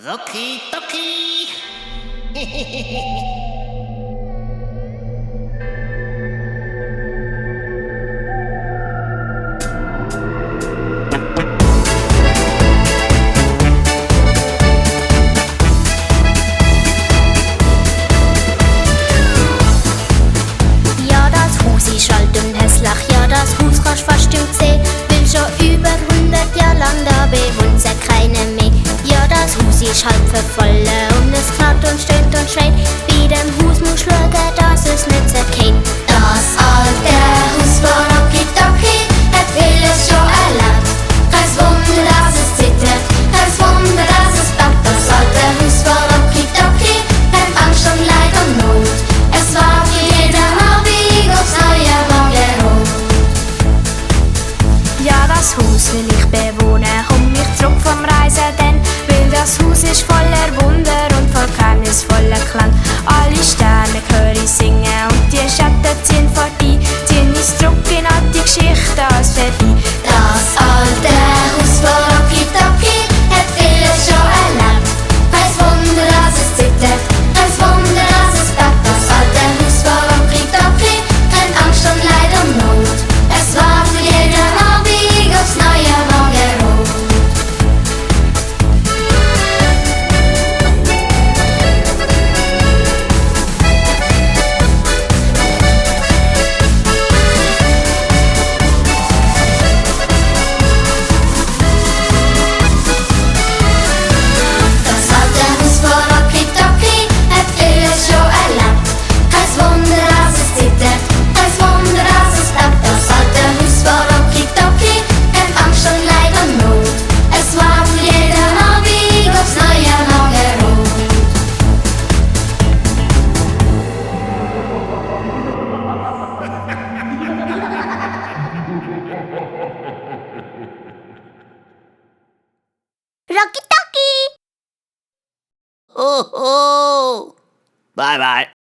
Rucki Ducki. Ja, das Haus ist alt und hässlich, ja, das Haus kannst fast im Zeh. Will schon über 100 Jahre lang, da bewohnt keine mehr. Ja, das Haus ist halb verfallen und es knarrt und stöhnt und schreit. Bei dem Haus musst du schauen, dass es nicht zergeht. Das alte Haus von Okidoki hat vieles schon erlebt. Kein Wunder, dass es zittert, kein Wunder, dass es backt. Das alte Haus von Okidoki hat Angst und Leid und Not. Es war für jeden Abend aufs neue Morgenrot. Ja, das Haus will ich bewohnen, komm mich zurück vom Reisen, denn weil das Haus ist voller Wunder und voll geheimnisvoller Klang. Alle Sterne höre ich singen und die Schatten ziehen vorbei, ziehen uns zurück in alte Geschichten als vorbei. Das alte Haus von Okidoki hat vieles schon erlebt. Kein Wunder, dass es zittert, kein Wunder, dass es backt. Das alte Haus von Okidoki kennt Angst und Leid und Not. Es war für jeden Abend aufs neue Morgenrot. Das alte Haus von Okidoki hat vieles schon erlebt. Kein Wunder, dass es zittert, kein Wunder, dass es backt. Das alte Haus von Okidoki kennt Angst und Leid und Not. Es war für jeden Abend aufs neue Morgenrot. Rocky Tocky! Oh, oh. Bye bye.